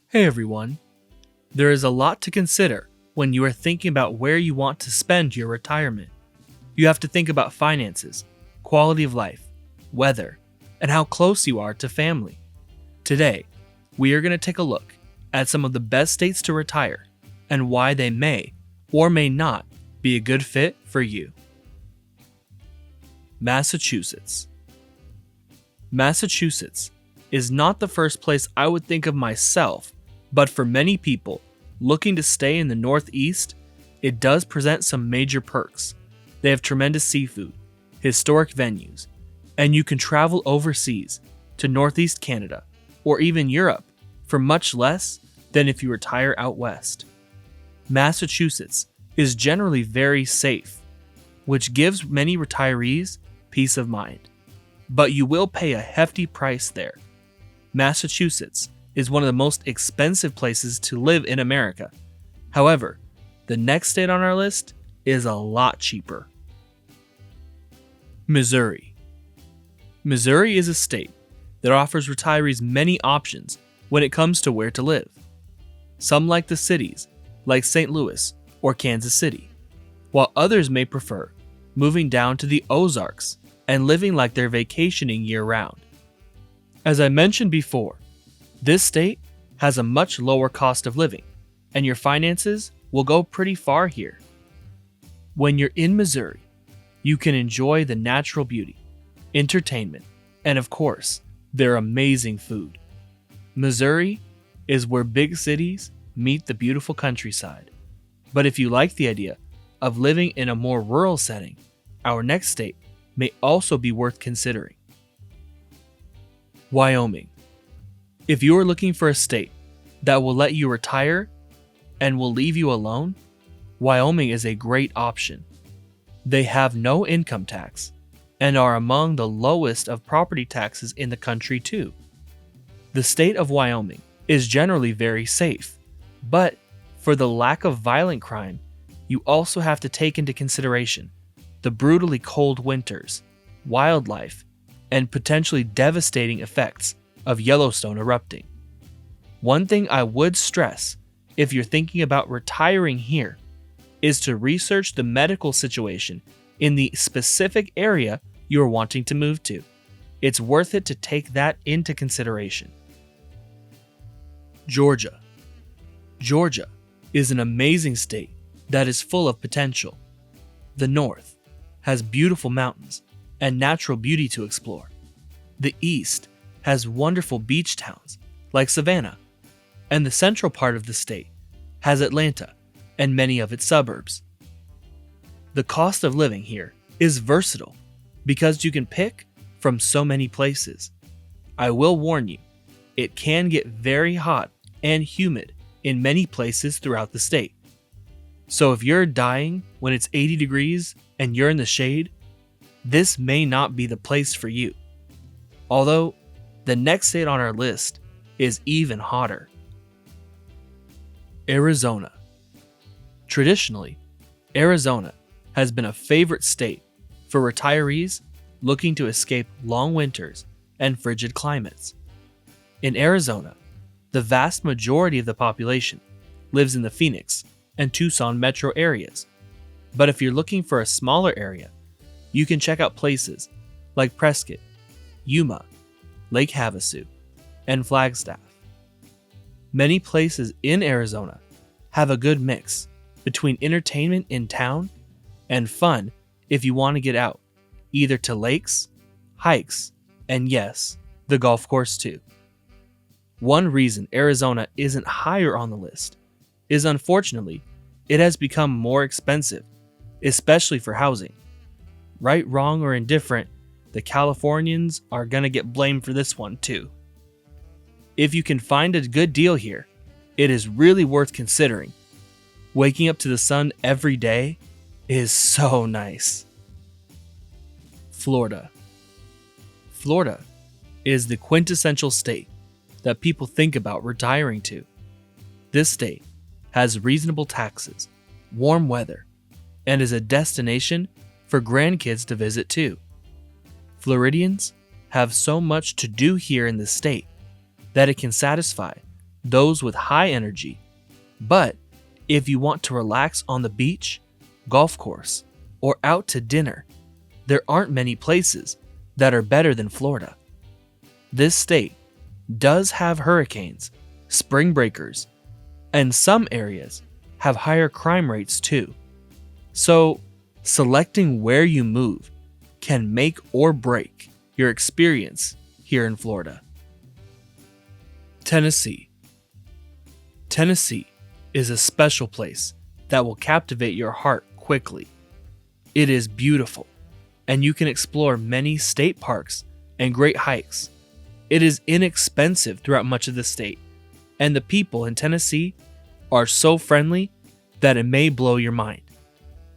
Hey everyone. There is a lot to consider when you are thinking about where you want to spend your retirement. You have to think about finances, quality of life, weather, and how close you are to family. Today, we are going to take a look at some of the best states to retire and why they may or may not be a good fit for you. Massachusetts. Massachusetts is not the first place I would think of myself, but for many people looking to stay in the Northeast, it does present some major perks. They have tremendous seafood, historic venues, and you can travel overseas to Northeast Canada or even Europe for much less than if you retire out west. Massachusetts is generally very safe, which gives many retirees peace of mind. But you will pay a hefty price there. Massachusetts is one of the most expensive places to live in America. However, the next state on our list is a lot cheaper. Missouri. Missouri is a state that offers retirees many options when it comes to where to live. Some like the cities, like St. Louis or Kansas City, while others may prefer moving down to the Ozarks and living like they're vacationing year-round. As I mentioned before, this state has a much lower cost of living, and your finances will go pretty far here. When you're in Missouri, you can enjoy the natural beauty, entertainment, and of course, their amazing food. Missouri is where big cities meet the beautiful countryside. But if you like the idea of living in a more rural setting, our next state may also be worth considering. Wyoming. If you are looking for a state that will let you retire and will leave you alone, Wyoming is a great option. They have no income tax and are among the lowest of property taxes in the country too. The state of Wyoming is generally very safe, but for the lack of violent crime, you also have to take into consideration the brutally cold winters, wildlife, and potentially devastating effects of Yellowstone erupting. One thing I would stress if you're thinking about retiring here is to research the medical situation in the specific area you're wanting to move to. It's worth it to take that into consideration. Georgia. Georgia is an amazing state that is full of potential. The North has beautiful mountains and natural beauty to explore. The East has wonderful beach towns like Savannah, and the central part of the state has Atlanta and many of its suburbs. The cost of living here is versatile because you can pick from so many places. I will warn you, it can get very hot and humid in many places throughout the state. So if you're dying when it's 80 degrees and you're in the shade, this may not be the place for you. Although, the next state on our list is even hotter. Arizona. Traditionally, Arizona has been a favorite state for retirees looking to escape long winters and frigid climates. In Arizona, the vast majority of the population lives in the Phoenix and Tucson metro areas. But if you're looking for a smaller area, you can check out places like Prescott, Yuma, Lake Havasu, and Flagstaff. Many places in Arizona have a good mix between entertainment in town and fun if you want to get out, either to lakes, hikes, and yes, the golf course too. One reason Arizona isn't higher on the list is unfortunately, it has become more expensive, especially for housing. Right, wrong, or indifferent, the Californians are gonna get blamed for this one too. If you can find a good deal here, it is really worth considering. Waking up to the sun every day is so nice. Florida. Florida is the quintessential state that people think about retiring to. This state has reasonable taxes, warm weather, and is a destination for grandkids to visit too. Floridians have so much to do here in the state that it can satisfy those with high energy. But if you want to relax on the beach, golf course, or out to dinner, there aren't many places that are better than Florida. This state does have hurricanes, spring breakers, and some areas have higher crime rates too. So, selecting where you move can make or break your experience here in Florida. Tennessee. Tennessee is a special place that will captivate your heart quickly. It is beautiful, and you can explore many state parks and great hikes. It is inexpensive throughout much of the state, and the people in Tennessee are so friendly that it may blow your mind.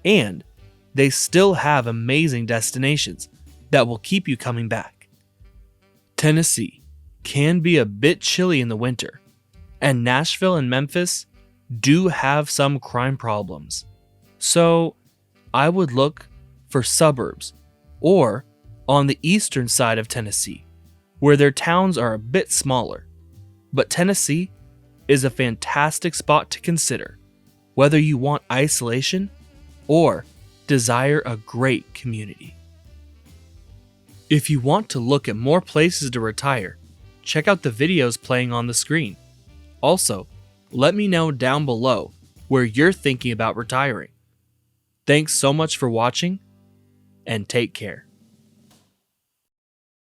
And they still have amazing destinations that will keep you coming back. Tennessee can be a bit chilly in the winter, and Nashville and Memphis do have some crime problems. So I would look for suburbs or on the eastern side of Tennessee, where their towns are a bit smaller. But Tennessee is a fantastic spot to consider, whether you want isolation or desire a great community. If you want to look at more places to retire, check out the videos playing on the screen. Also, let me know down below where you're thinking about retiring. Thanks so much for watching, and take care.